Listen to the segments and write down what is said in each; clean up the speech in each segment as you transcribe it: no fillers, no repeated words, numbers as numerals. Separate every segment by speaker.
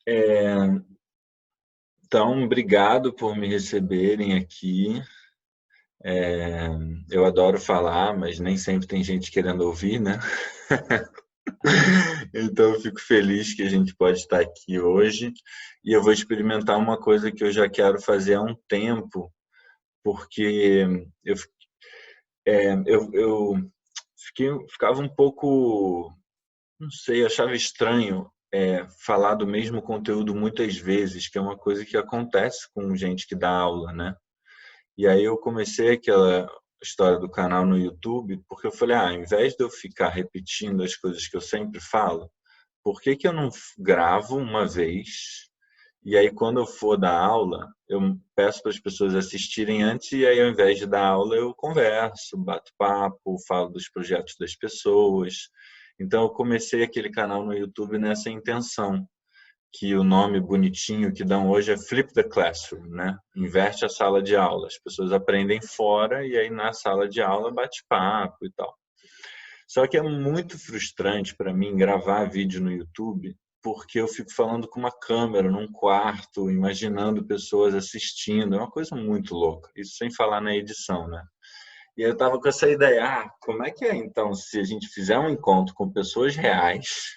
Speaker 1: É, então, obrigado por me receberem aqui. É, eu adoro falar, mas nem sempre tem gente querendo ouvir, né? Então, eu fico feliz que a gente pode estar aqui hoje. E eu vou experimentar uma coisa que eu já quero fazer há um tempo, porque eu, eu ficava um pouco, não sei, achava estranho falar do mesmo conteúdo muitas vezes, que é uma coisa que acontece com gente que dá aula, né? E aí eu comecei aquela história do canal no YouTube, porque eu falei, ao invés de eu ficar repetindo as coisas que eu sempre falo, por que que eu não gravo uma vez e aí quando eu for dar aula, eu peço para as pessoas assistirem antes e aí ao invés de dar aula eu converso, bato papo, falo dos projetos das pessoas. Então eu comecei aquele canal no YouTube nessa intenção que o nome bonitinho que dão hoje é Flip the Classroom, né? Inverte a sala de aula. As pessoas aprendem fora e aí na sala de aula bate papo e tal. Só que é muito frustrante para mim gravar vídeo no YouTube porque eu fico falando com uma câmera num quarto, imaginando pessoas assistindo. É uma coisa muito louca. Isso sem falar na edição, né? E eu estava com essa ideia, como é que é então se a gente fizer um encontro com pessoas reais,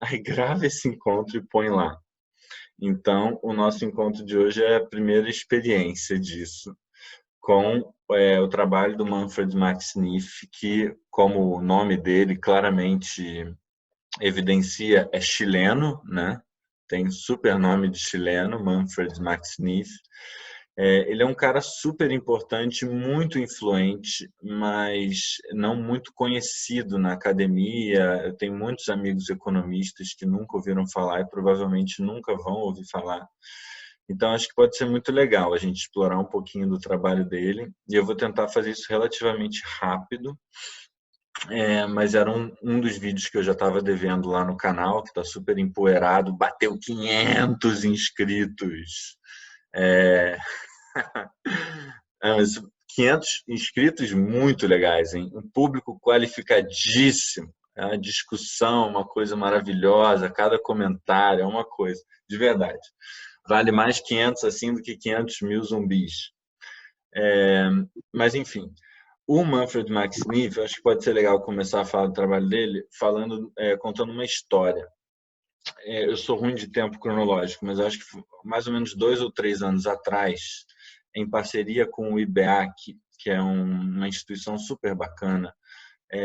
Speaker 1: aí grava esse encontro e põe lá. Então, o nosso encontro de hoje é a primeira experiência disso, com o trabalho do Manfred Max Neef, que, como o nome dele claramente evidencia, é chileno, né? Tem super nome de chileno, Manfred Max Neef. Ele é um cara super importante, muito influente, mas não muito conhecido na academia. Eu tenho muitos amigos economistas que nunca ouviram falar e provavelmente nunca vão ouvir falar. Então, acho que pode ser muito legal a gente explorar um pouquinho do trabalho dele. E eu vou tentar fazer isso relativamente rápido, mas era um dos vídeos que eu já estava devendo lá no canal, que está super empoeirado, bateu 500 inscritos. É, mas 500 inscritos muito legais, hein? Um público qualificadíssimo. É uma discussão, uma coisa maravilhosa, cada comentário é uma coisa, de verdade. Vale mais 500 assim do que 500 mil zumbis. Mas, enfim, o Manfred Max Neef, eu acho que pode ser legal começar a falar do trabalho dele falando, contando uma história. Eu sou ruim de tempo cronológico, mas eu acho que mais ou menos 2 ou 3 anos atrás, em parceria com o IBEAC, que é uma instituição super bacana,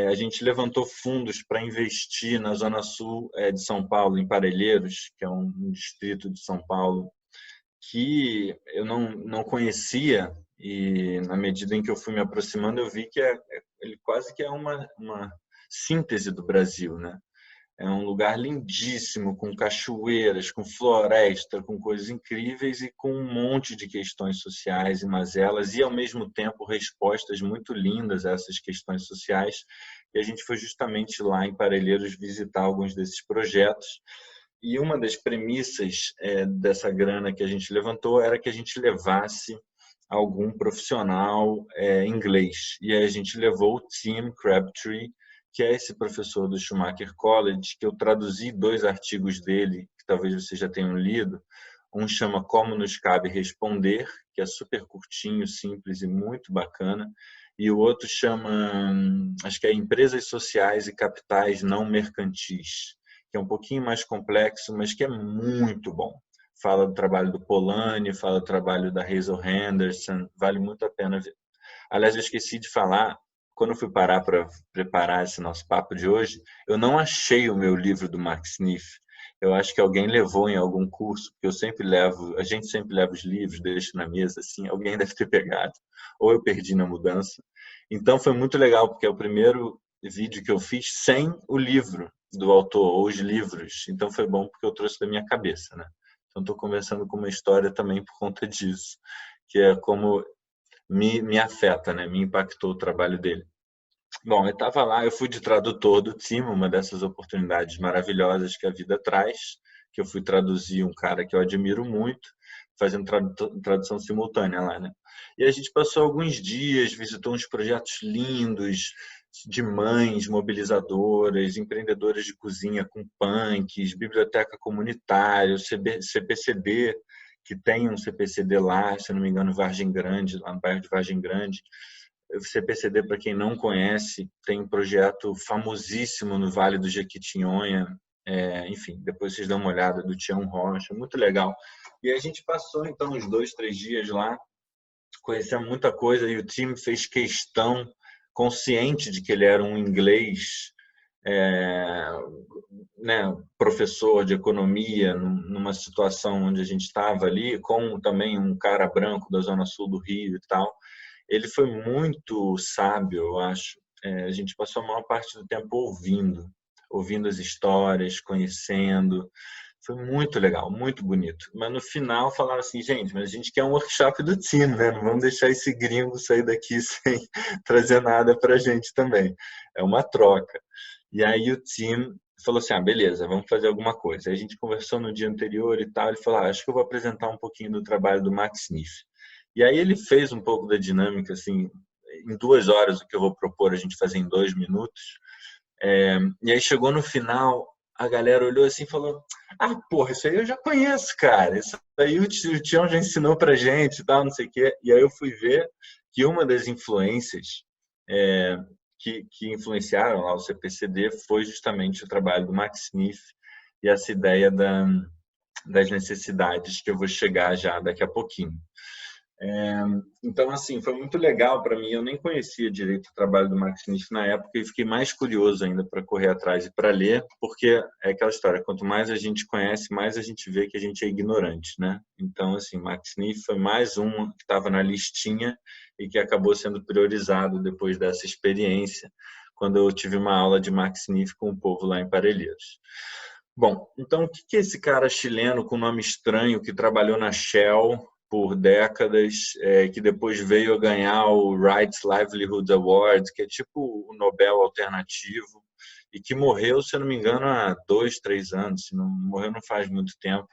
Speaker 1: a gente levantou fundos para investir na Zona Sul de São Paulo, em Parelheiros, que é um distrito de São Paulo que eu não conhecia, e na medida em que eu fui me aproximando, eu vi que ele quase que é uma síntese do Brasil, né? É um lugar lindíssimo, com cachoeiras, com floresta, com coisas incríveis e com um monte de questões sociais e mazelas, e ao mesmo tempo respostas muito lindas a essas questões sociais. E a gente foi justamente lá em Parelheiros visitar alguns desses projetos. E uma das premissas dessa grana que a gente levantou era que a gente levasse algum profissional inglês. E aí a gente levou o Tim Crabtree, que é esse professor do Schumacher College, que eu traduzi 2 artigos dele, que talvez vocês já tenham lido. Um chama Como Nos Cabe Responder, que é super curtinho, simples e muito bacana. E o outro chama, acho que é Empresas Sociais e Capitais Não Mercantis, que é um pouquinho mais complexo, mas que é muito bom. Fala do trabalho do Polanyi, fala do trabalho da Hazel Henderson, vale muito a pena ver. Aliás, eu esqueci de falar, quando eu fui parar para preparar esse nosso papo de hoje, eu não achei o meu livro do Max Neef. Eu acho que alguém levou em algum curso, porque eu sempre levo, a gente sempre leva os livros, deixo na mesa, assim, alguém deve ter pegado, ou eu perdi na mudança. Então foi muito legal, porque é o primeiro vídeo que eu fiz sem o livro do autor, ou os livros. Então foi bom porque eu trouxe da minha cabeça, né? Então estou conversando com uma história também por conta disso, que é como me afeta, né? Me impactou o trabalho dele. Bom, eu estava lá, eu fui de tradutor do time, uma dessas oportunidades maravilhosas que a vida traz, que eu fui traduzir um cara que eu admiro muito, fazendo tradução simultânea lá, né? E a gente passou alguns dias, visitou uns projetos lindos, de mães mobilizadoras, empreendedoras de cozinha com punks, biblioteca comunitária, CPCD, que tem um CPCD lá, se não me engano, Vargem Grande, lá no bairro de Vargem Grande. O CPCD, para quem não conhece, tem um projeto famosíssimo no Vale do Jequitinhonha, enfim, depois vocês dão uma olhada, do Tião Rocha, muito legal. E a gente passou, então, uns 2, 3 dias lá, conhecemos muita coisa, e o time fez questão, consciente de que ele era um inglês, é, né, professor de economia, numa situação onde a gente estava ali, com também um cara branco da zona sul do Rio e tal. Ele foi muito sábio, eu acho. A gente passou a maior parte do tempo ouvindo as histórias, conhecendo. Foi muito legal, muito bonito. Mas no final falaram assim, gente, mas a gente quer um workshop do time, né? Não vamos deixar esse gringo sair daqui sem trazer nada para a gente também. É uma troca. E aí o time falou assim, beleza, vamos fazer alguma coisa. Aí a gente conversou no dia anterior e tal, ele falou, acho que eu vou apresentar um pouquinho do trabalho do Max Smith. E aí ele fez um pouco da dinâmica, assim, em 2 horas, o que eu vou propor a gente fazer em 2 minutos. E aí chegou no final, a galera olhou assim e falou, porra, isso aí eu já conheço, cara. Isso aí o Tião já ensinou pra gente e tal, não sei o quê. E aí eu fui ver que uma das influências que influenciaram lá o CPCD foi justamente o trabalho do Max Smith e essa ideia das necessidades que eu vou chegar já daqui a pouquinho. Então, assim, foi muito legal para mim. Eu nem conhecia direito o trabalho do Max Smith na época e fiquei mais curioso ainda para correr atrás e para ler, porque é aquela história, quanto mais a gente conhece, mais a gente vê que a gente é ignorante, né? Então, assim, Max Smith foi mais um que estava na listinha e que acabou sendo priorizado depois dessa experiência, quando eu tive uma aula de Max Smith com o povo lá em Parelheiros. Bom, então o que é esse cara chileno com nome estranho que trabalhou na Shell por décadas, que depois veio a ganhar o Rights Livelihood Award, que é tipo o Nobel alternativo, e que morreu, se eu não me engano, há 2, 3 anos, se não morreu não faz muito tempo.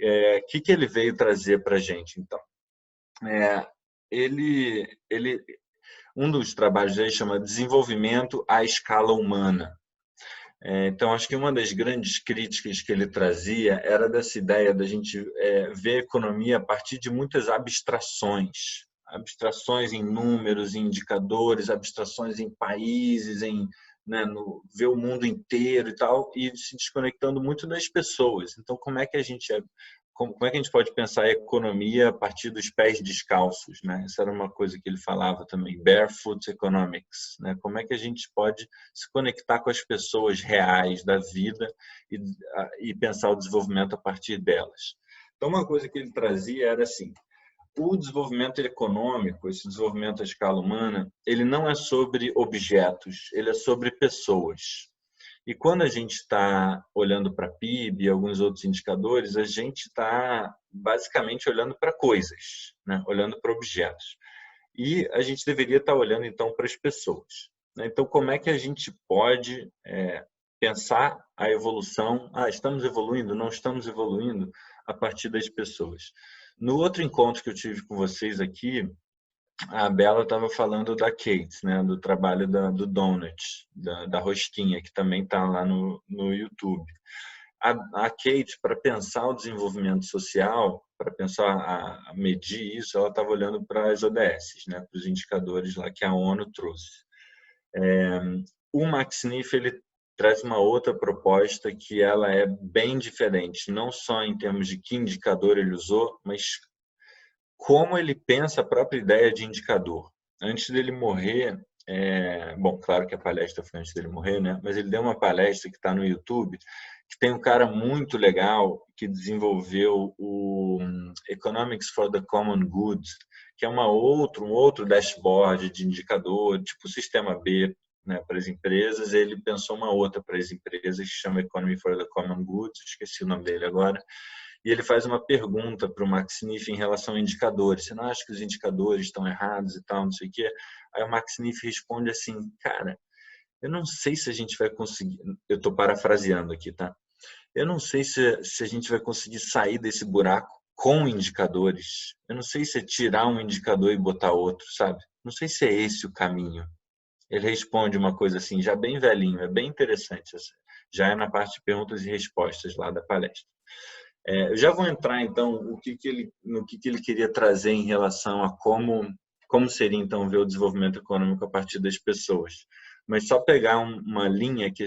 Speaker 1: O que ele veio trazer para a gente, então? Um dos trabalhos dele chama Desenvolvimento à Escala Humana. Então, acho que uma das grandes críticas que ele trazia era dessa ideia da gente ver a economia a partir de muitas abstrações. Abstrações em números, em indicadores, abstrações em países, ver o mundo inteiro e tal, e se desconectando muito das pessoas. Então, como é que a gente pode pensar a economia a partir dos pés descalços, né? Essa era uma coisa que ele falava também, barefoot economics, né? Como é que a gente pode se conectar com as pessoas reais da vida e pensar o desenvolvimento a partir delas. Então, uma coisa que ele trazia era assim, o desenvolvimento econômico, esse desenvolvimento à escala humana, ele não é sobre objetos, ele é sobre pessoas. E quando a gente está olhando para PIB e alguns outros indicadores, a gente está basicamente olhando para coisas, né? Olhando para objetos. E a gente deveria estar olhando, então, para as pessoas. Então, como é que a gente pode pensar a evolução? Estamos evoluindo? Não estamos evoluindo a partir das pessoas. No outro encontro que eu tive com vocês aqui, a Bela estava falando da Kate, né, do trabalho do Donut, da Rosquinha, que também está lá no YouTube. A Kate, para pensar o desenvolvimento social, para pensar a medir isso, ela estava olhando para as ODS, né, para os indicadores lá que a ONU trouxe. O Max Smith, ele traz uma outra proposta que ela é bem diferente, não só em termos de que indicador ele usou, mas como ele pensa a própria ideia de indicador. Antes dele morrer, bom, claro que a palestra foi antes dele morrer, né? Mas ele deu uma palestra que está no YouTube, que tem um cara muito legal que desenvolveu o Economics for the Common Good, que é um outro dashboard de indicador, tipo o Sistema B, né, para as empresas. Ele pensou uma outra para as empresas, que chama Economy for the Common Good, esqueci o nome dele agora. E ele faz uma pergunta para o Max Smith em relação a indicadores. Você não acha que os indicadores estão errados e tal, não sei o quê? Aí o Max Smith responde assim, cara, eu não sei se a gente vai conseguir... Eu estou parafraseando aqui, tá? Eu não sei se a gente vai conseguir sair desse buraco com indicadores. Eu não sei se é tirar um indicador e botar outro, sabe? Não sei se é esse o caminho. Ele responde uma coisa assim, já bem velhinho, é bem interessante. Já é na parte de perguntas e respostas lá da palestra. Eu já vou entrar, então, no que ele queria trazer em relação a como seria, então, ver o desenvolvimento econômico a partir das pessoas. Mas só pegar uma linha que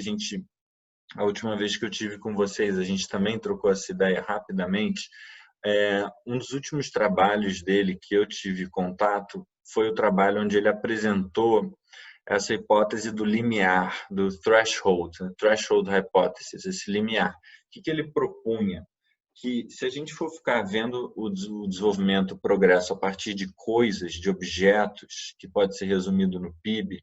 Speaker 1: a última vez que eu tive com vocês, a gente também trocou essa ideia rapidamente. Um dos últimos trabalhos dele que eu tive contato foi o trabalho onde ele apresentou essa hipótese do limiar, do threshold, né? Threshold hypothesis, esse limiar. O que ele propunha? Que se a gente for ficar vendo o desenvolvimento, o progresso a partir de coisas, de objetos, que pode ser resumido no PIB,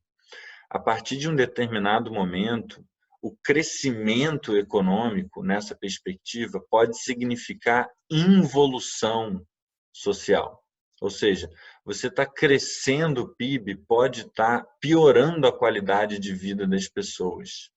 Speaker 1: a partir de um determinado momento, o crescimento econômico, nessa perspectiva, pode significar involução social. Ou seja, você está crescendo o PIB, pode estar piorando a qualidade de vida das pessoas.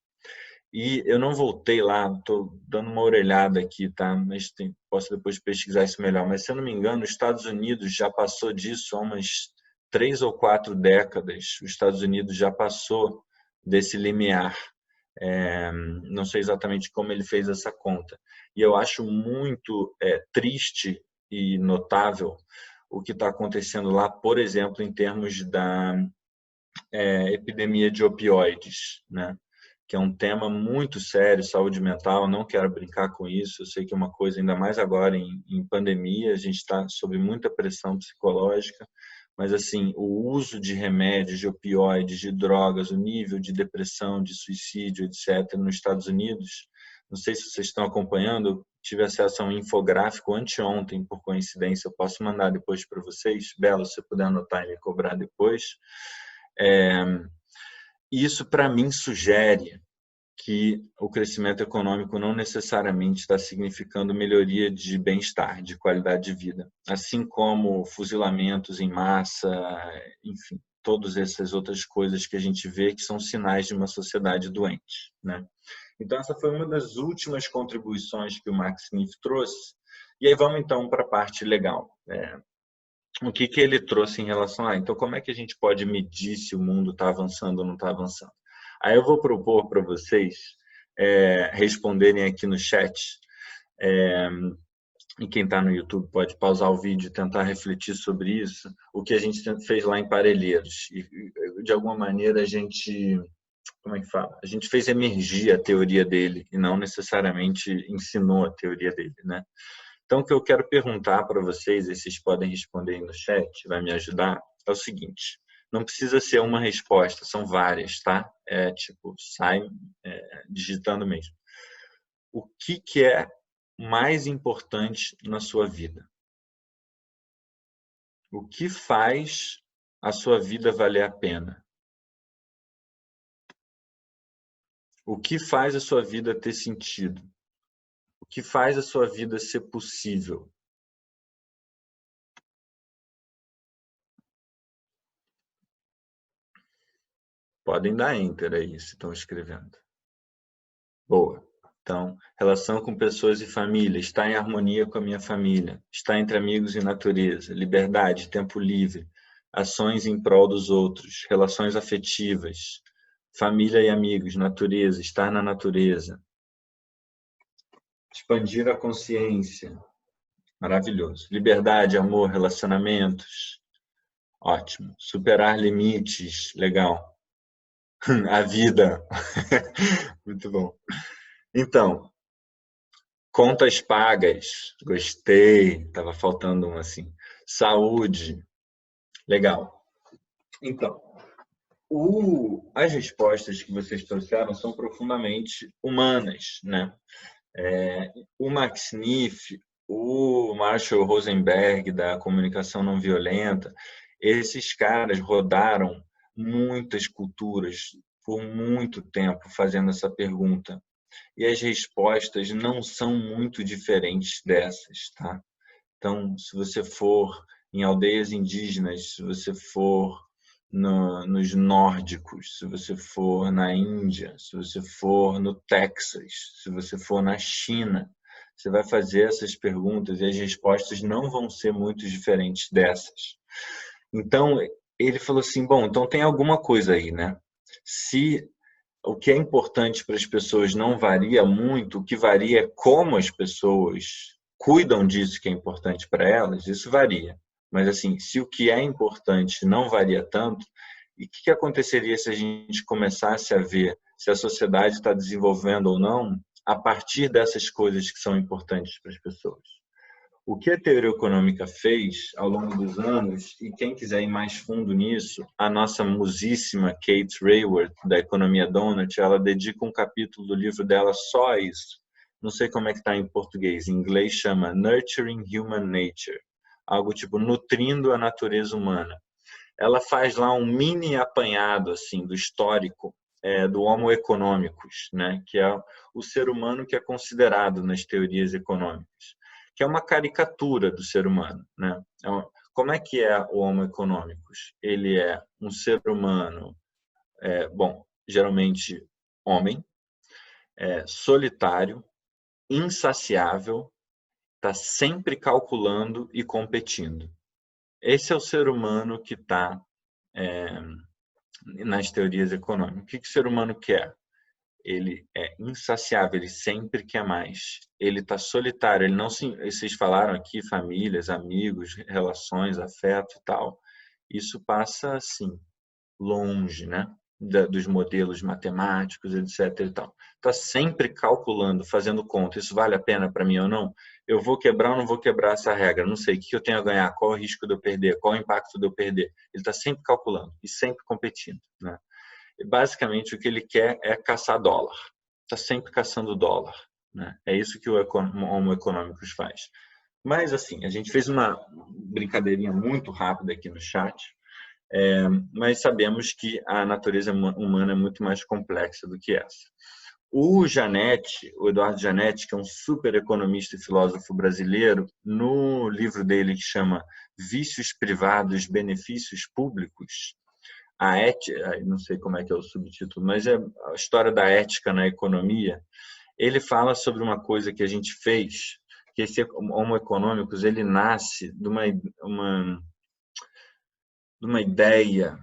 Speaker 1: E eu não voltei lá, estou dando uma orelhada aqui, tá? Mas posso depois pesquisar isso melhor. Mas, se eu não me engano, os Estados Unidos já passou disso há umas 3 ou 4 décadas. Os Estados Unidos já passou desse limiar. Não sei exatamente como ele fez essa conta. E eu acho muito triste e notável o que está acontecendo lá, por exemplo, em termos da epidemia de opioides, né? Que é um tema muito sério, saúde mental, não quero brincar com isso, eu sei que é uma coisa, ainda mais agora em pandemia, a gente está sob muita pressão psicológica, mas assim, o uso de remédios, de opioides, de drogas, o nível de depressão, de suicídio, etc., nos Estados Unidos, não sei se vocês estão acompanhando, tive acesso a um infográfico anteontem, por coincidência, eu posso mandar depois para vocês, Bela, se você puder anotar e me cobrar depois. Isso, para mim, sugere que o crescimento econômico não necessariamente está significando melhoria de bem-estar, de qualidade de vida, assim como fuzilamentos em massa, enfim, todas essas outras coisas que a gente vê que são sinais de uma sociedade doente, né? Então, essa foi uma das últimas contribuições que o Max Smith trouxe. E aí vamos, então, para a parte legal. O que ele trouxe em relação a... Então, como é que a gente pode medir se o mundo está avançando ou não está avançando? Aí eu vou propor para vocês responderem aqui no chat. E quem está no YouTube pode pausar o vídeo e tentar refletir sobre isso. O que a gente fez lá em Parelheiros. E, de alguma maneira, a gente... Como é que fala? A gente fez emergir a teoria dele e não necessariamente ensinou a teoria dele, né? Então, o que eu quero perguntar para vocês, e vocês podem responder aí no chat, vai me ajudar, é o seguinte: não precisa ser uma resposta, são várias, tá? Tipo, sai digitando mesmo. O que é mais importante na sua vida? O que faz a sua vida valer a pena? O que faz a sua vida ter sentido? O que faz a sua vida ser possível? Podem dar enter aí se estão escrevendo. Boa. Então, relação com pessoas e família, estar em harmonia com a minha família, estar entre amigos e natureza, liberdade, tempo livre, ações em prol dos outros, relações afetivas, família e amigos, natureza, estar na natureza, expandir a consciência, maravilhoso. Liberdade, amor, relacionamentos, ótimo. Superar limites, legal. A vida, muito bom. Então, contas pagas, gostei, estava faltando um assim. Saúde, legal. Então, as respostas que vocês trouxeram são profundamente humanas, né? O Max Niff, o Marshall Rosenberg, da comunicação não violenta, esses caras rodaram muitas culturas por muito tempo fazendo essa pergunta. E as respostas não são muito diferentes dessas, tá? Então, se você for em aldeias indígenas, se você for nos nórdicos, se você for na Índia, se você for no Texas, se você for na China, você vai fazer essas perguntas e as respostas não vão ser muito diferentes dessas. Então, ele falou assim, bom, então tem alguma coisa aí, né? Se o que é importante para as pessoas não varia muito, o que varia é como as pessoas cuidam disso que é importante para elas, isso varia. Mas, assim, se o que é importante não varia tanto, e o que aconteceria se a gente começasse a ver se a sociedade está desenvolvendo ou não a partir dessas coisas que são importantes para as pessoas? O que a teoria econômica fez ao longo dos anos, e quem quiser ir mais fundo nisso, a nossa musíssima Kate Raworth, da Economia Donut, ela dedica um capítulo do livro dela só a isso. Não sei como é que está em português, em inglês chama Nurturing Human Nature, algo tipo nutrindo a natureza humana. Ela faz lá um mini apanhado assim do histórico do Homo economicus, né, que é o ser humano que é considerado nas teorias econômicas, que é uma caricatura do ser humano, né? Como é que é o Homo economicus? Ele é um ser humano, bom, geralmente homem, solitário, insaciável, está sempre calculando e competindo. Esse é o ser humano que está nas teorias econômicas. O que o ser humano quer? Ele é insaciável, ele sempre quer mais. Ele está solitário, ele não se... Vocês falaram aqui, famílias, amigos, relações, afeto e tal. Isso passa, assim, longe, né? Dos modelos matemáticos, etc. e tal. Está sempre calculando, fazendo conta. Isso vale a pena para mim ou não? Eu vou quebrar ou não vou quebrar essa regra? Não sei. O que eu tenho a ganhar? Qual o risco de eu perder? Qual o impacto de eu perder? Ele está sempre calculando e sempre competindo, né? E basicamente o que ele quer é caçar dólar. Está sempre caçando dólar, né? É isso que o Homo econômicos faz. Mas assim, a gente fez uma brincadeirinha muito rápida aqui no chat, mas sabemos que a natureza humana é muito mais complexa do que essa. O Janetti, o Eduardo Janetti, que é um super economista e filósofo brasileiro, no livro dele que chama Vícios Privados, Benefícios Públicos, a ética, não sei como é que é o subtítulo, mas é a história da ética na economia. Ele fala sobre uma coisa que a gente fez, que esse Homo econômicos ele nasce de uma ideia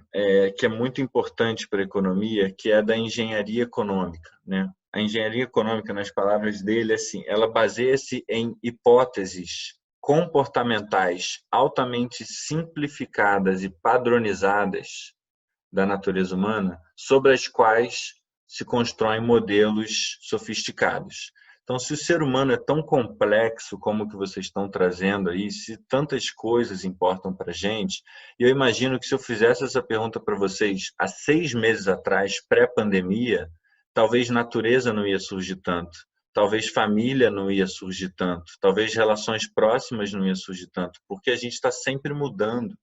Speaker 1: que é muito importante para a economia, que é da engenharia econômica, né? A engenharia econômica, nas palavras dele, assim, ela baseia-se em hipóteses comportamentais altamente simplificadas e padronizadas da natureza humana, sobre as quais se constroem modelos sofisticados. Então, se o ser humano é tão complexo como o que vocês estão trazendo aí, se tantas coisas importam para a gente, eu imagino que se eu fizesse essa pergunta para vocês há 6 meses atrás, pré-pandemia, talvez natureza não ia surgir tanto, talvez família não ia surgir tanto, talvez relações próximas não ia surgir tanto, porque a gente está sempre mudando.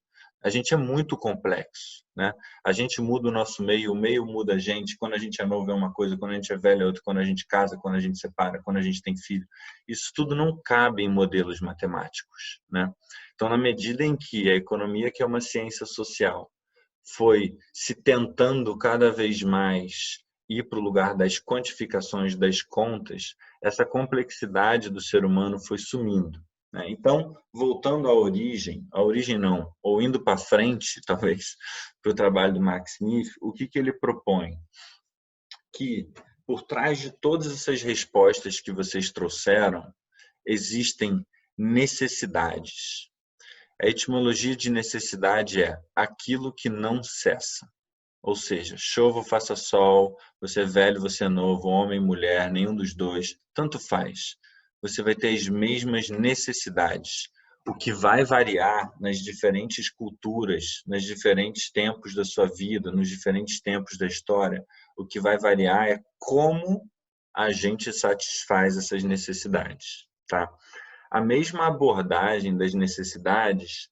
Speaker 1: A gente é muito complexo, né? A gente muda o nosso meio, o meio muda a gente. Quando a gente é novo é uma coisa, quando a gente é velho é outra, quando a gente casa, quando a gente separa, quando a gente tem filho. Isso tudo não cabe em modelos matemáticos, né? Então, na medida em que a economia, que é uma ciência social, foi se tentando cada vez mais ir para o lugar das quantificações, das contas, essa complexidade do ser humano foi sumindo, né? Então, voltando à origem não, ou indo para frente, talvez, para o trabalho do Max Smith, o que ele propõe? Que por trás de todas essas respostas que vocês trouxeram, existem necessidades. A etimologia de necessidade é aquilo que não cessa. Ou seja, chova ou faça sol, você é velho, você é novo, homem, mulher, nenhum dos dois, tanto faz. Você vai ter as mesmas necessidades. O que vai variar nas diferentes culturas, nos diferentes tempos da sua vida, nos diferentes tempos da história, o que vai variar é como a gente satisfaz essas necessidades, tá? A mesma abordagem das necessidades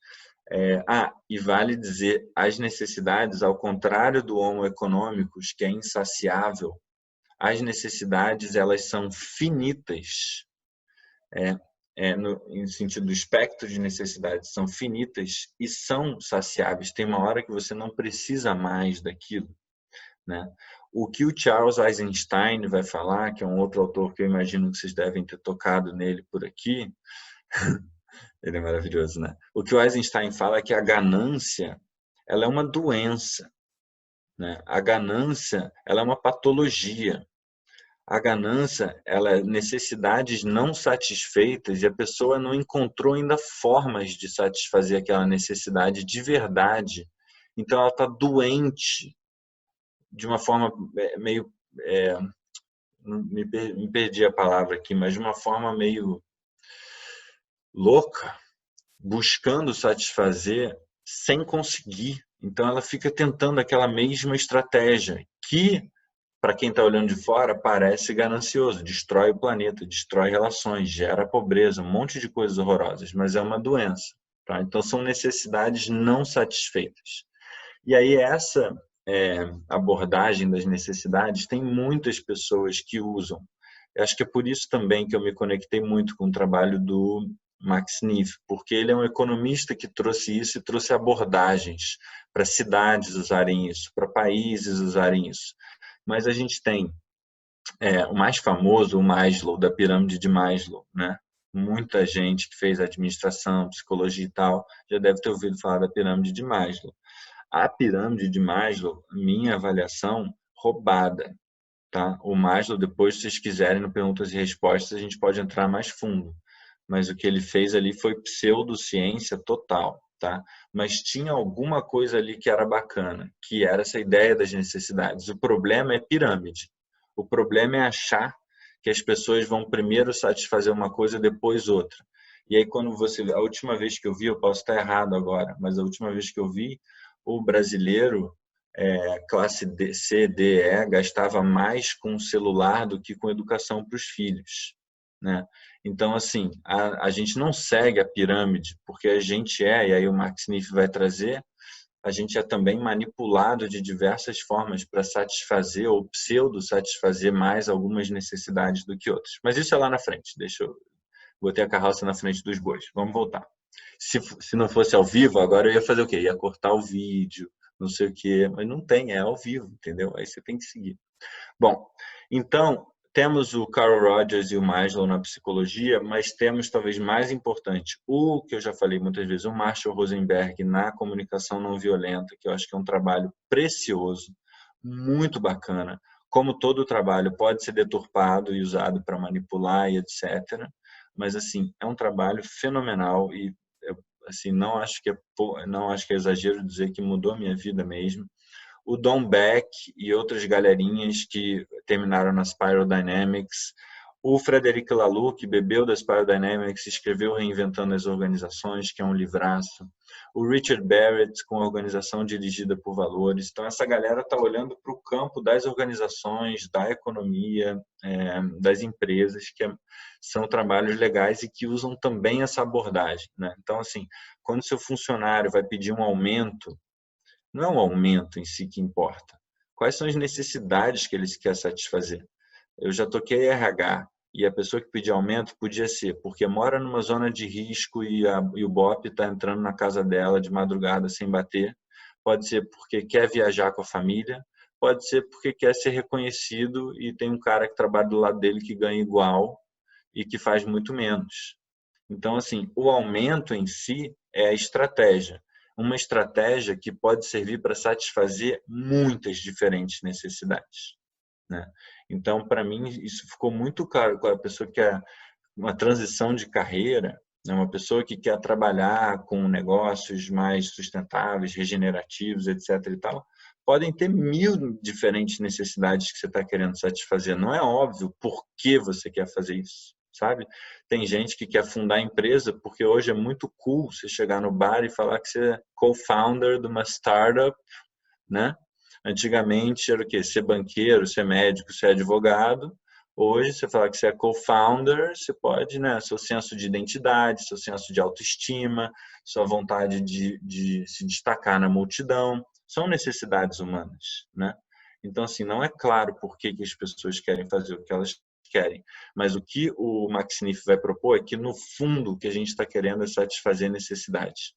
Speaker 1: e vale dizer, as necessidades, ao contrário do Homo econômicos, que é insaciável, as necessidades elas são finitas, no sentido do espectro de necessidades, são finitas e são saciáveis. Tem uma hora que você não precisa mais daquilo, né? O que o Charles Eisenstein vai falar, que é um outro autor que eu imagino que vocês devem ter tocado nele por aqui, ele é maravilhoso, né? O que o Eisenstein fala é que a ganância ela é uma doença. né? A ganância, ela é uma patologia. A ganância, ela é necessidades não satisfeitas e a pessoa não encontrou ainda formas de satisfazer aquela necessidade de verdade. Então, ela está doente de uma forma meio... é, me perdi a palavra aqui, mas de uma forma meio louca, buscando satisfazer sem conseguir. Então, ela fica tentando aquela mesma estratégia que, para quem está olhando de fora, parece ganancioso, destrói o planeta, destrói relações, gera pobreza, um monte de coisas horrorosas, mas é uma doença. Tá? Então, são necessidades não satisfeitas. E aí, essa abordagem das necessidades, tem muitas pessoas que usam. Eu acho que é por isso também que eu me conectei muito com o trabalho do Max Neef, porque ele é um economista que trouxe isso e trouxe abordagens para cidades usarem isso, para países usarem isso. Mas a gente tem o mais famoso, o Maslow, da pirâmide de Maslow, né? Muita gente que fez administração, psicologia e tal, já deve ter ouvido falar da pirâmide de Maslow. A pirâmide de Maslow, minha avaliação, roubada, tá? O Maslow, depois, se vocês quiserem, no Perguntas e Respostas, a gente pode entrar mais fundo. Mas o que ele fez ali foi pseudociência total, tá? Mas tinha alguma coisa ali que era bacana, que era essa ideia das necessidades. O problema é pirâmide. O problema é achar que as pessoas vão primeiro satisfazer uma coisa, depois outra. E aí, quando você... A última vez que eu vi, eu posso estar errado agora, mas a última vez que eu vi, o brasileiro, classe D, C, D, E, gastava mais com celular do que com educação para os filhos, né? Então, assim, a gente não segue a pirâmide, porque a gente e aí o Max Neef vai trazer, a gente é também manipulado de diversas formas para satisfazer ou pseudo-satisfazer mais algumas necessidades do que outras. Mas isso é lá na frente, botei a carroça na frente dos bois. Vamos voltar. Se não fosse ao vivo, agora eu ia fazer o quê? Ia cortar o vídeo, não sei o quê, mas não tem, é ao vivo, entendeu? Aí você tem que seguir. Bom, então, temos o Carl Rogers e o Maslow na psicologia, mas temos, talvez mais importante, o que eu já falei muitas vezes, o Marshall Rosenberg na comunicação não violenta, que eu acho que é um trabalho precioso, muito bacana. Como todo trabalho pode ser deturpado e usado para manipular e etc. Mas, assim, é um trabalho fenomenal e, assim, não acho que é exagero dizer que mudou a minha vida mesmo. O Don Beck e outras galerinhas que terminaram na Spiral Dynamics. O Frederic Laloux, que bebeu da Spiral Dynamics, escreveu Reinventando as Organizações, que é um livraço. O Richard Barrett, com a Organização Dirigida por Valores. Então, essa galera está olhando para o campo das organizações, da economia, das empresas, que são trabalhos legais e que usam também essa abordagem, né? Então, assim, quando seu funcionário vai pedir um aumento, não é o aumento em si que importa. Quais são as necessidades que eles querem satisfazer? Eu já toquei RH e a pessoa que pediu aumento podia ser porque mora numa zona de risco e o BOP está entrando na casa dela de madrugada sem bater. Pode ser porque quer viajar com a família. Pode ser porque quer ser reconhecido e tem um cara que trabalha do lado dele que ganha igual e que faz muito menos. Então, assim, o aumento em si é a estratégia. Uma estratégia que pode servir para satisfazer muitas diferentes necessidades, né? Então, para mim, isso ficou muito claro com a pessoa que quer uma transição de carreira, né? Uma pessoa que quer trabalhar com negócios mais sustentáveis, regenerativos, etc. e tal, podem ter 1000 diferentes necessidades que você está querendo satisfazer. Não é óbvio por que você quer fazer isso, sabe? Tem gente que quer fundar empresa porque hoje é muito cool você chegar no bar e falar que você é co-founder de uma startup, né? Antigamente era o quê? Ser banqueiro, ser médico, ser advogado. Hoje, você fala que você é co-founder, você pode, né? Seu senso de identidade, seu senso de autoestima, sua vontade de se destacar na multidão, são necessidades humanas, né? Então, assim, não é claro por que as pessoas querem fazer o que elas querem, mas o que o Max Neef vai propor é que, no fundo, o que a gente está querendo é satisfazer necessidades.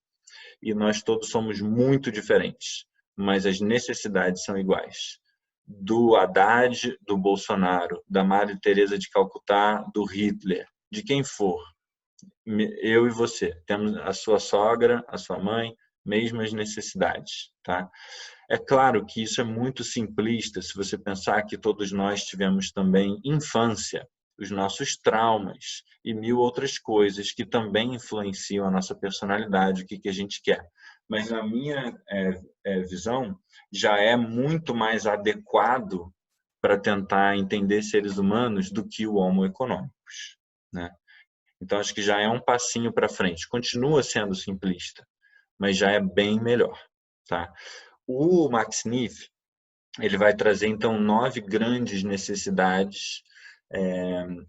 Speaker 1: E nós todos somos muito diferentes, mas as necessidades são iguais. Do Haddad, do Bolsonaro, da Madre Teresa de Calcutá, do Hitler, de quem for, eu e você, temos a sua sogra, a sua mãe, mesmas necessidades, tá? É claro que isso é muito simplista, se você pensar que todos nós tivemos também infância, os nossos traumas e mil outras coisas que também influenciam a nossa personalidade, o que a gente quer. Mas na minha visão, já é muito mais adequado para tentar entender seres humanos do que o Homo econômicos, né? Então, acho que já é um passinho para frente. Continua sendo simplista, mas já é bem melhor, tá? O Max Neef, ele vai trazer, então, 9 grandes necessidades,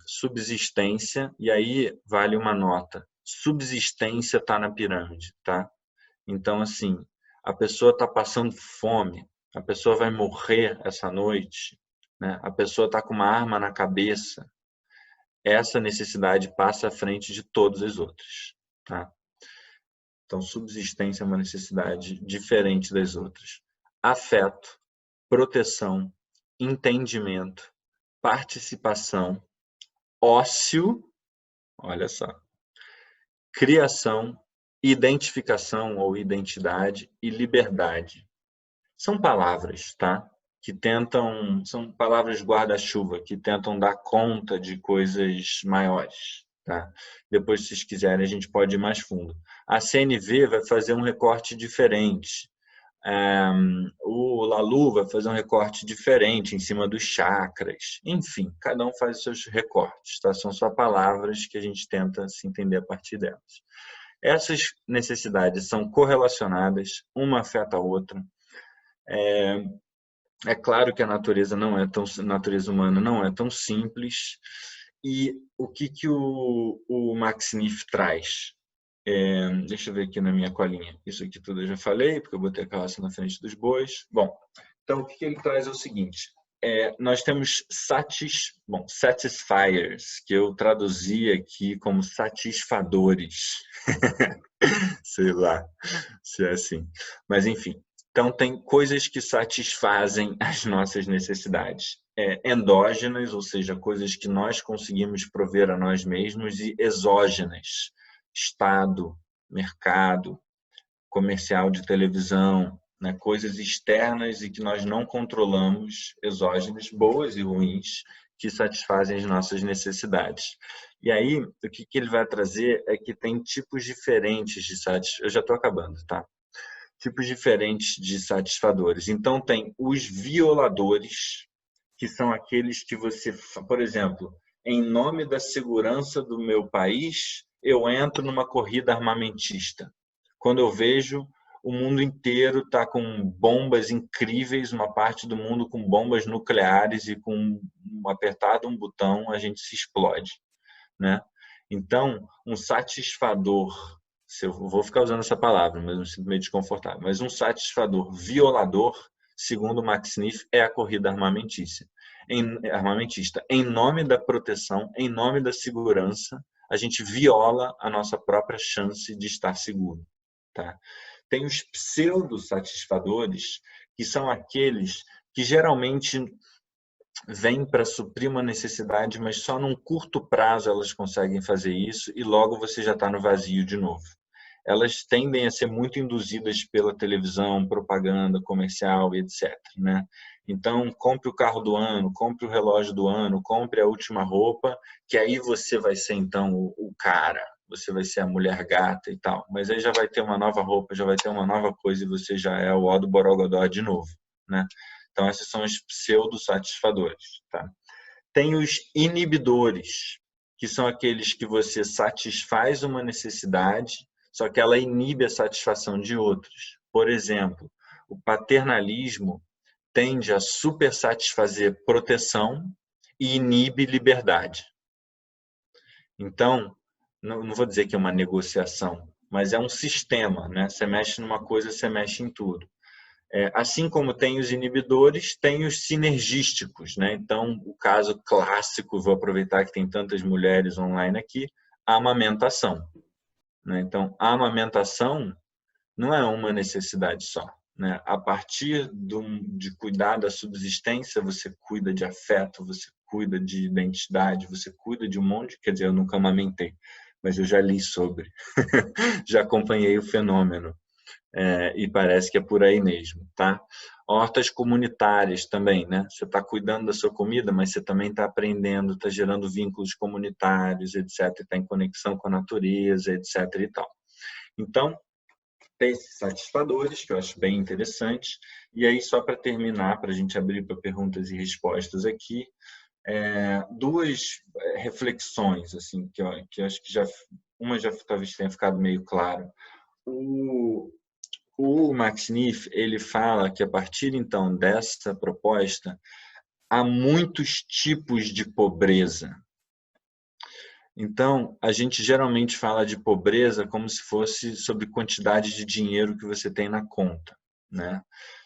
Speaker 1: subsistência, e aí vale uma nota. Subsistência está na pirâmide, tá? Então, assim, a pessoa está passando fome, a pessoa vai morrer essa noite, né? A pessoa está com uma arma na cabeça, essa necessidade passa à frente de todas as outras, tá? Então, subsistência é uma necessidade diferente das outras. Afeto, proteção, entendimento, participação, ócio, olha só, criação, identificação ou identidade e liberdade. São palavras, tá? Que tentam, são palavras guarda-chuva, que tentam dar conta de coisas maiores, tá? Depois, se vocês quiserem, a gente pode ir mais fundo. A CNV vai fazer um recorte diferente. O Lalu vai fazer um recorte diferente em cima dos chakras. Enfim, cada um faz os seus recortes, tá? São só palavras que a gente tenta se entender a partir delas. Essas necessidades são correlacionadas, uma afeta a outra. É claro que a natureza natureza humana não é tão simples. E o que o Max Neef traz? Deixa eu ver aqui na minha colinha. Isso aqui tudo eu já falei, porque eu botei a carroça na frente dos bois. Bom, então o que ele traz é o seguinte. Nós temos satisfiers, que eu traduzi aqui como satisfadores. Sei lá se é assim. Mas, enfim. Então, tem coisas que satisfazem as nossas necessidades. Endógenas, ou seja, coisas que nós conseguimos prover a nós mesmos, e exógenas, Estado, mercado, comercial de televisão, né? Coisas externas e que nós não controlamos, exógenas, boas e ruins, que satisfazem as nossas necessidades. E aí, o que ele vai trazer é que tem tipos diferentes de satisfação. Eu já estou acabando, tá? Tipos diferentes de satisfadores. Então, tem os violadores, que são aqueles que você, por exemplo, em nome da segurança do meu país, eu entro numa corrida armamentista. Quando eu vejo o mundo inteiro está com bombas incríveis, uma parte do mundo com bombas nucleares e com apertado um botão a gente se explode, né? Então, um satisfador, se eu vou ficar usando essa palavra, mas eu me sinto meio desconfortável, mas um satisfador violador, segundo Max Neef, é a corrida armamentista. Em nome da proteção, em nome da segurança, a gente viola a nossa própria chance de estar seguro, tá? Tem os pseudo-satisfadores, que são aqueles que geralmente vêm para suprir uma necessidade, mas só num curto prazo elas conseguem fazer isso e logo você já está no vazio de novo. Elas tendem a ser muito induzidas pela televisão, propaganda, comercial e etc, né? Então, compre o carro do ano, compre o relógio do ano, compre a última roupa, que aí você vai ser, então, o cara, você vai ser a mulher gata e tal. Mas aí já vai ter uma nova roupa, já vai ter uma nova coisa e você já é o ó do Borogodó de novo, né? Então, esses são os pseudo-satisfadores, tá? Tem os inibidores, que são aqueles que você satisfaz uma necessidade, só que ela inibe a satisfação de outros. Por exemplo, o paternalismo tende a supersatisfazer proteção e inibe liberdade. Então, não vou dizer que é uma negociação, mas é um sistema, né? Você mexe numa coisa, você mexe em tudo. Assim como tem os inibidores, tem os sinergísticos, né? Então, o caso clássico, vou aproveitar que tem tantas mulheres online aqui, a amamentação, né? Então, a amamentação não é uma necessidade só, né? A partir de cuidar da subsistência, você cuida de afeto, você cuida de identidade, você cuida de um monte, quer dizer, eu nunca amamentei, mas eu já li sobre, já acompanhei o fenômeno. E parece que é por aí mesmo, tá? Hortas comunitárias também, né? Você está cuidando da sua comida, mas você também está aprendendo, está gerando vínculos comunitários, etc. Está em conexão com a natureza, etc. e tal. Então, tem esses satisfadores, que eu acho bem interessante. E aí, só para terminar, para a gente abrir para perguntas e respostas aqui, duas reflexões, assim, que eu acho que uma já talvez tenha ficado meio claro. O Max Neef, ele fala que a partir então dessa proposta há muitos tipos de pobreza. Então, a gente geralmente fala de pobreza como se fosse sobre quantidade de dinheiro que você tem na conta, né?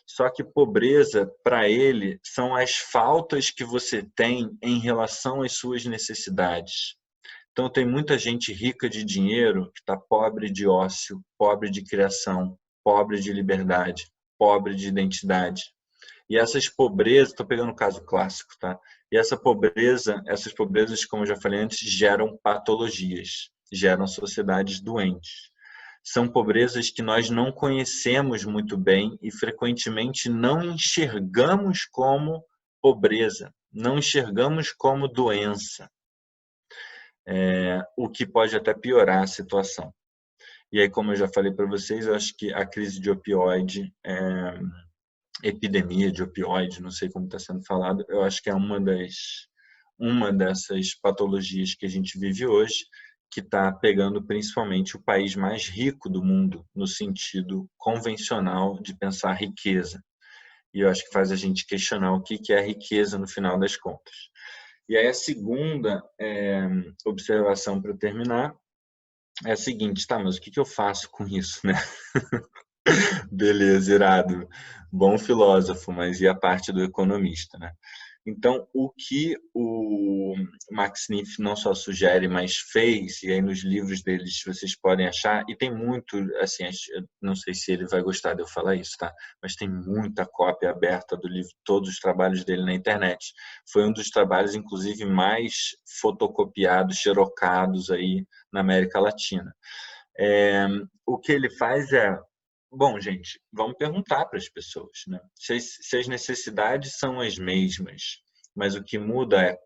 Speaker 1: Só que pobreza, para ele, são as faltas que você tem em relação às suas necessidades. Então, tem muita gente rica de dinheiro que está pobre de ócio, pobre de criação, pobre de liberdade, pobre de identidade. E essas pobrezas, estou pegando um caso clássico, tá? E essas pobrezas, como eu já falei antes, geram patologias, geram sociedades doentes. São pobrezas que nós não conhecemos muito bem e frequentemente não enxergamos como pobreza, não enxergamos como doença, o que pode até piorar a situação. E aí, como eu já falei para vocês, eu acho que a crise de opioide, epidemia de opioide, não sei como está sendo falado, eu acho que é uma dessas patologias que a gente vive hoje, que está pegando principalmente o país mais rico do mundo, no sentido convencional de pensar riqueza. E eu acho que faz a gente questionar o que é riqueza no final das contas. E aí a segunda observação para terminar é a seguinte, tá, mas o que eu faço com isso, né? Beleza, irado. Bom filósofo, mas e a parte do economista, né? Então, o que o Max Neef não só sugere, mas fez, e aí nos livros deles vocês podem achar, e tem muito, assim, não sei se ele vai gostar de eu falar isso, tá? Mas tem muita cópia aberta do livro, todos os trabalhos dele na internet. Foi um dos trabalhos, inclusive, mais fotocopiados, xerocados aí na América Latina. O que ele faz bom, gente, vamos perguntar para as pessoas, né? Se as necessidades são as mesmas, mas o que muda é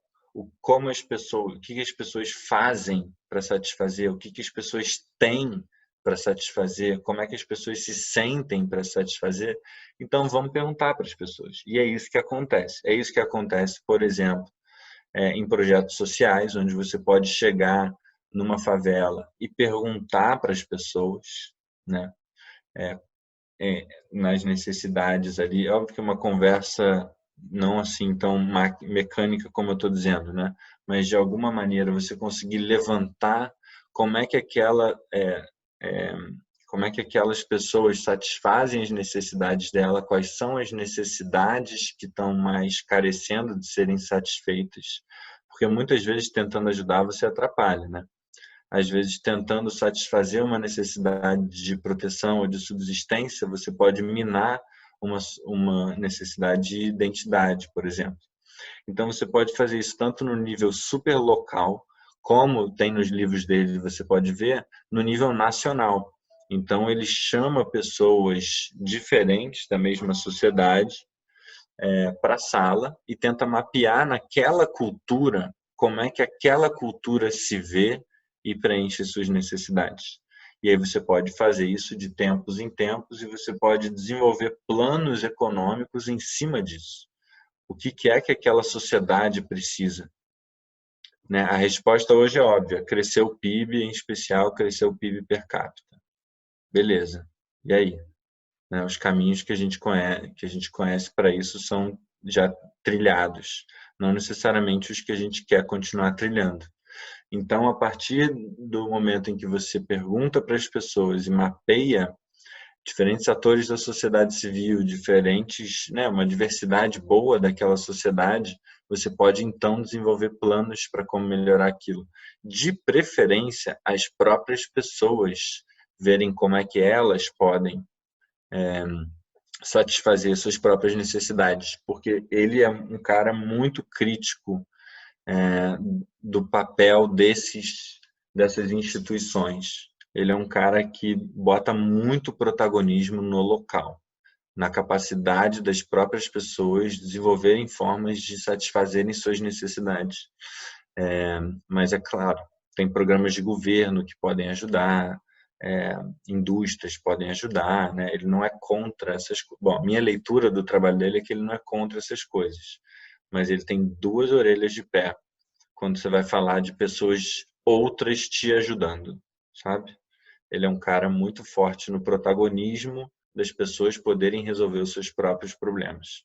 Speaker 1: como as pessoas, o que as pessoas fazem para satisfazer, o que as pessoas têm para satisfazer, como é que as pessoas se sentem para satisfazer. Então, vamos perguntar para as pessoas. E é isso que acontece. É isso que acontece, por exemplo, em projetos sociais, onde você pode chegar numa favela e perguntar para as pessoas, né? Nas necessidades ali. É óbvio que uma conversa não assim tão mecânica como eu estou dizendo, né? Mas de alguma maneira você conseguir levantar como é que é, como é que aquelas pessoas satisfazem as necessidades dela, quais são as necessidades que estão mais carecendo de serem satisfeitas, porque muitas vezes tentando ajudar você atrapalha, né? Às vezes tentando satisfazer uma necessidade de proteção ou de subsistência, você pode minar uma necessidade de identidade, por exemplo. Então, você pode fazer isso tanto no nível super local, como tem nos livros dele, você pode ver, no nível nacional. Então, ele chama pessoas diferentes da mesma sociedade para a sala e tenta mapear naquela cultura como é que aquela cultura se vê e preenche suas necessidades. E aí você pode fazer isso de tempos em tempos e você pode desenvolver planos econômicos em cima disso. O que é que aquela sociedade precisa? Né? A resposta hoje é óbvia: crescer o PIB, em especial crescer o PIB per capita. Beleza. E aí? Né? Os caminhos que a gente conhece para isso são já trilhados, não necessariamente os que a gente quer continuar trilhando. Então, a partir do momento em que você pergunta para as pessoas e mapeia diferentes atores da sociedade civil, né, uma diversidade boa daquela sociedade, você pode então desenvolver planos para como melhorar aquilo. De preferência, as próprias pessoas verem como é que elas podem satisfazer suas próprias necessidades, porque ele é um cara muito crítico do papel dessas instituições Ele é um cara que bota muito protagonismo no local, na capacidade das próprias pessoas desenvolverem formas de satisfazerem suas necessidades. Mas é claro, tem programas de governo que podem ajudar, é, indústrias podem ajudar, né? Ele não é contra essas coisas. Bom, a minha leitura do trabalho dele é que ele não é contra essas coisas, mas ele tem duas orelhas de pé quando você vai falar de pessoas outras te ajudando, sabe? Ele é um cara muito forte no protagonismo das pessoas poderem resolver os seus próprios problemas.